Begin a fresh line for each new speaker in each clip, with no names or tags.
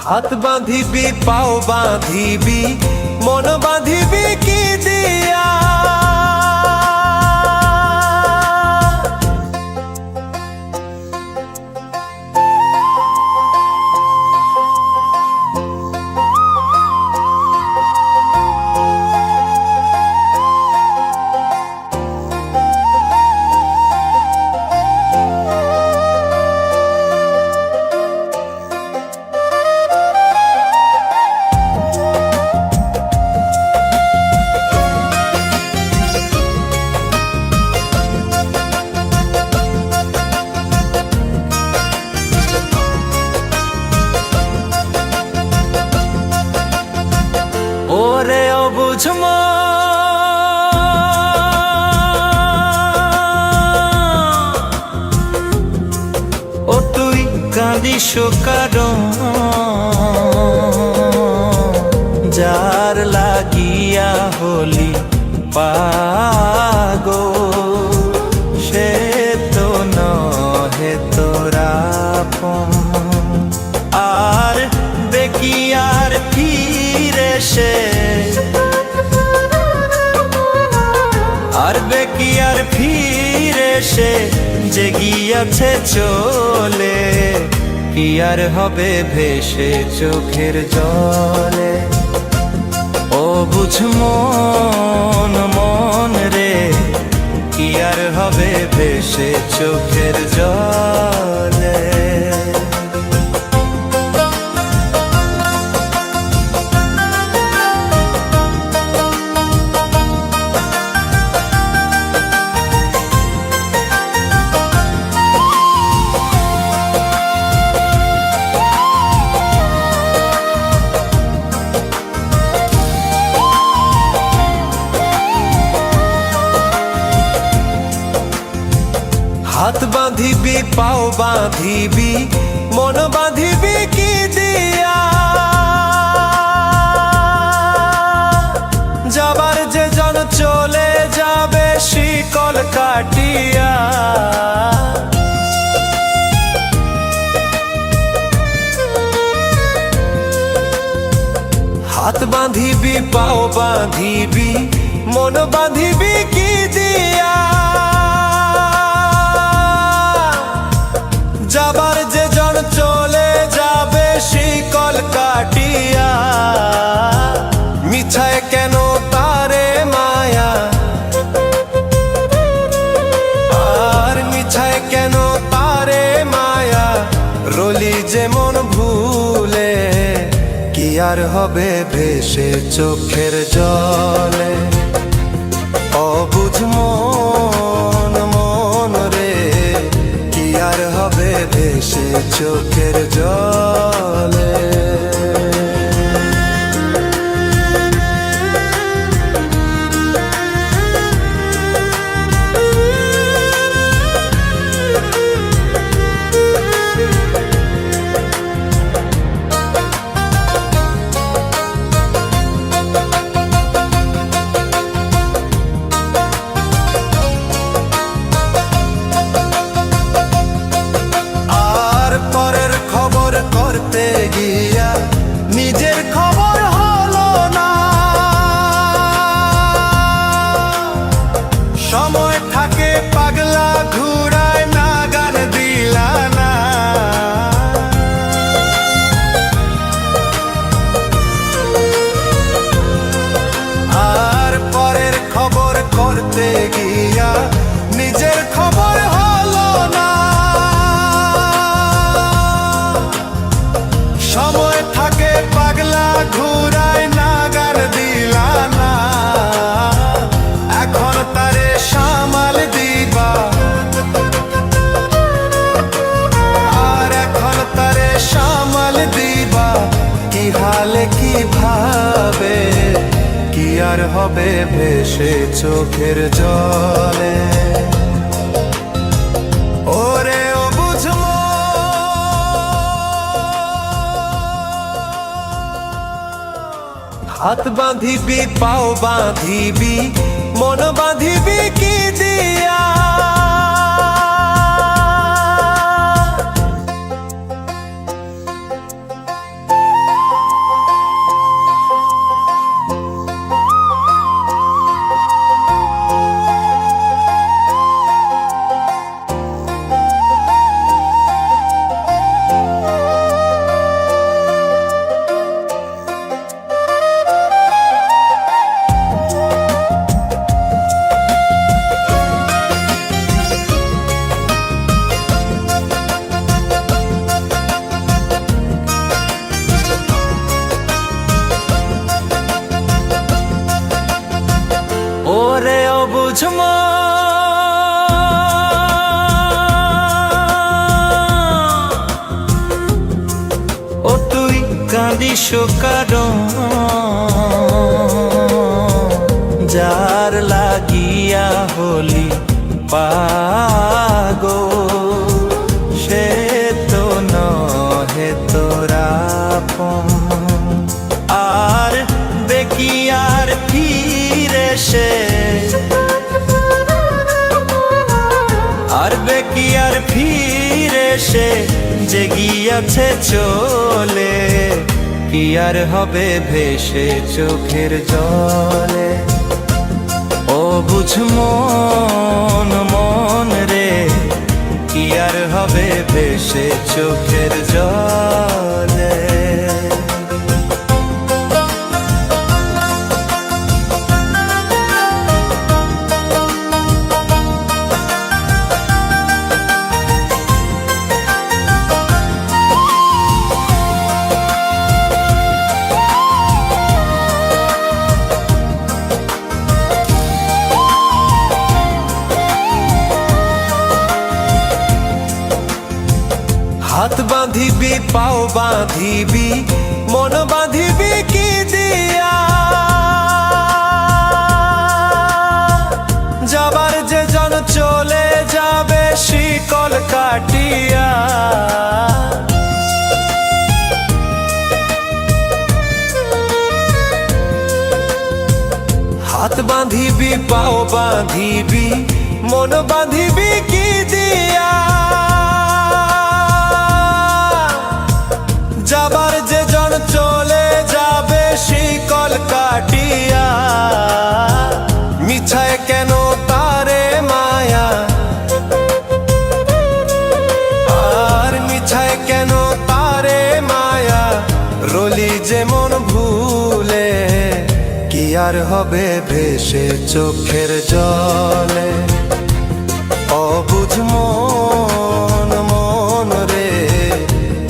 হাত বাঁধিবি পাও বাঁধিবি মন বাঁধিবি কি দিয়া? ওরে অবুঝ ও তুই কাঁদিস কারণ যার লাগিয়া হলি পাগল সে তো নহে তোরা আর দেখি আর ফিরে সে আর বেকি আর ফিরে সে যে গিয়াছে চলে কি আর হবে ভেসে চোখের জলে? ও বুঝ মন মন রে কি আর হবে ভেসে চোখের জলে? হাত বাঁধিবি পাও বাঁধিবি মন বাঁধিবি কি দিয়া? যাবার যে জন চলে যাবে শিকল কাটিয়া। হাত বাঁধিবি পাও বাঁধিবি মন বাঁধিবি কি দিয়া? যাবার যে জন চলে যাবে শিকল কাটিয়া। মিছায় কেন তারে মায়া আর মিছায় কেন তারে মায়া? রলি যেমন ভুলে কি আর হবে ভেসে চোখের জলে? অবুঝ মন মন রে কি আর হবে ভেসে চোখের জলে? করতে গিয়া নিজের খবর হলো না। সময় থাকে পাগলা ঘুরায় না গান দিলা না। আর পরের খবর করতে গিয়া নিজের খবর হলো না। সময় থাকে পাগলা ঘুরায় না গান দিলা না। এখন তারে সামাল দিবা আর এখন তারে সামাল দিবা কি হালে কি ভাবে? কি আর হবে ভেসে চোখের জলে? ওরে হাত বাঁধিবি পাও বাঁধিবি মন বাঁধিবি কি দিয়া?
ওরে অবুঝ ও তুই কাঁদিস কারণ যার লাগিয়া হলি পাগল সে তো নহে তোরা আপন। আর দেখি আর ফিরে সে আর বেকি আর ফিরে সে যে গিয়াছে চলে কি আর হবে ভেসে চোখের জলে। ও বুঝ মন মন রে কি আর হবে ভেসে চোখের জলে। হাত বাঁধিবি পাও বাঁধিবি মন বাঁধিবি কি দিয়া যাবার যে জন চলে যাবে শিকল কাটিয়া। হাত বাঁধিবি পাও বাঁধিবি মন বাঁধিবি কি দিয়া যাবার যে জন চলে যাবে শিকল কাটিয়া। মিছায় কেন তারে মায়া আর মিছায় কেন তারে মায়া রলি যেমন ভুলে কি আর হবে ভেসে চোখের জলে। অবুঝ মন মন রে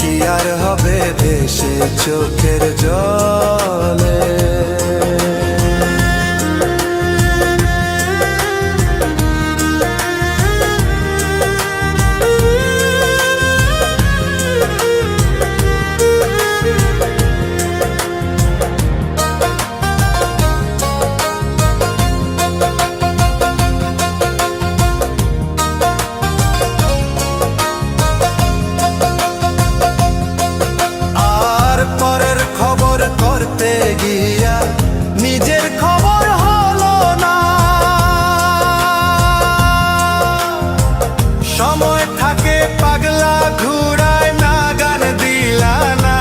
কি আর হবে ভেসে চোখের জলে। পরের খবর করতে গিয়া নিজের খবর হলো না। সময় থাকে পাগলা ঘুরায় না গান দিলা না।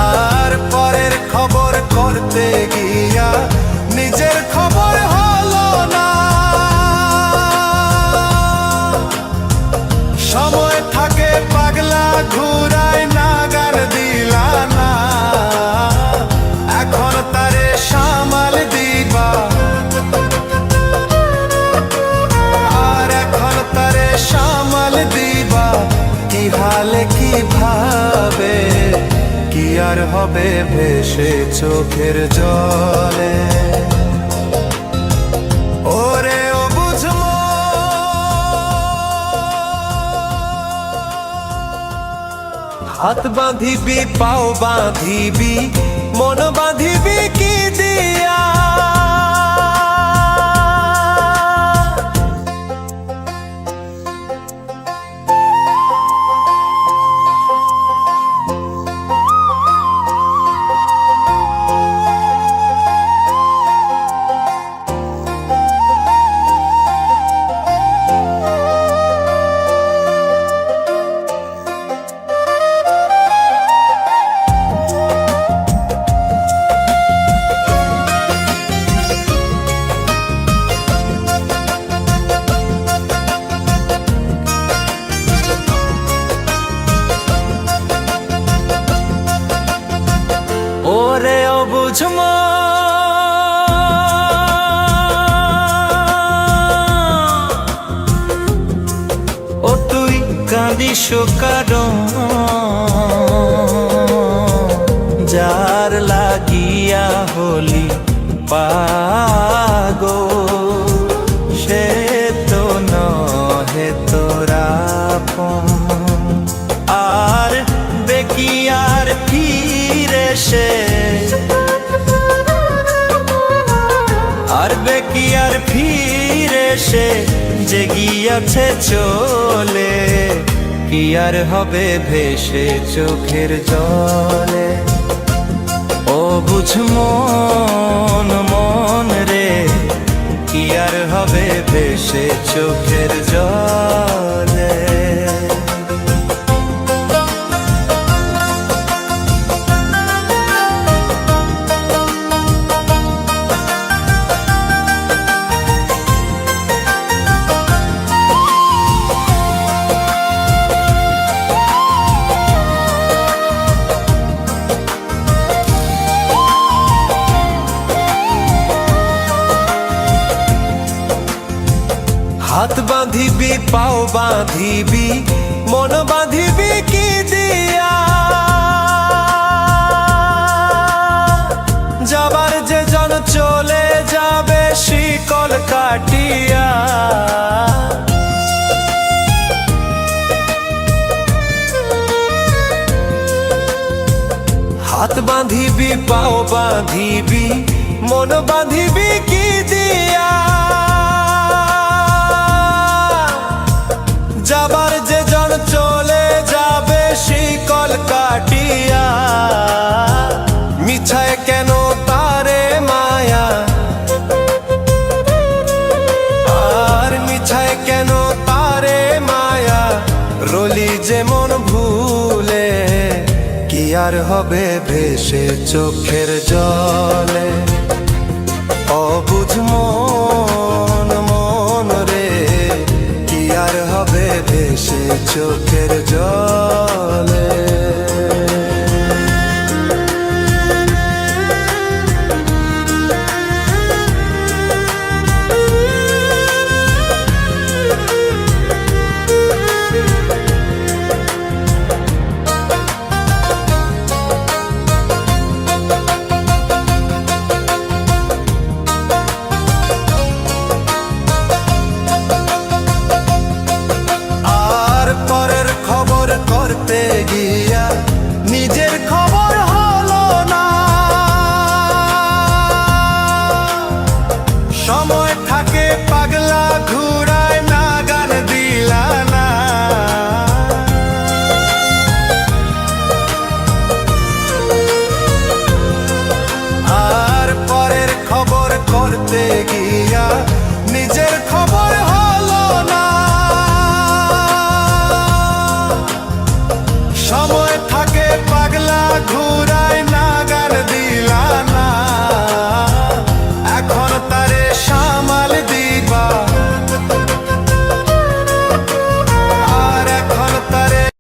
আর পরের খবর করতে গিয়া নিজের খবর হলো না। সময় থাকে পাগলা ঘুরায় না গান দিলা না। এখন তারে সামাল দিবা আর এখন তারে সামাল দিবা কি হালে কি ভাবে কি আর হবে ভেসে চোখের জলে। ওরে হাত বাঁধিবি পাও বাঁধিবি মন বাঁধিবি কি দিয়া ওরে অবুঝ ও তুই কাঁদিস কারণ লাগিয়া হলি পাগল, সে তো নহে তোরা আপন। আর দেখি আর ফিরে সে, আর দেখি আর ফিরে সে যে গিয়াছে চলে, কি আর হবে ভেসে চোখের জলে। ও বুঝ মন মন রে, কি আর হবে ভেসে চোখের জলে। হাত বাঁধিবি পাও বাঁধিবি মন বাঁধিবি কি দিয়া, যাবার যে জন চলে যাবে শিকল কাটিয়া। হাত বাঁধিবি পাও বাঁধিবি মন বাঁধিবি কি দিয়া, যাবার যে জন চলে যাবে শিকল কাটিয়া। মিছায় কেন তারে মায়া, আর মিছায় কেন তারে মায়া, রলি যে মন ভুলে, কি আর হবে ভেসে চোখের জলে। অবুঝ মন মন রে, কি আর হবে ভেসে চোখের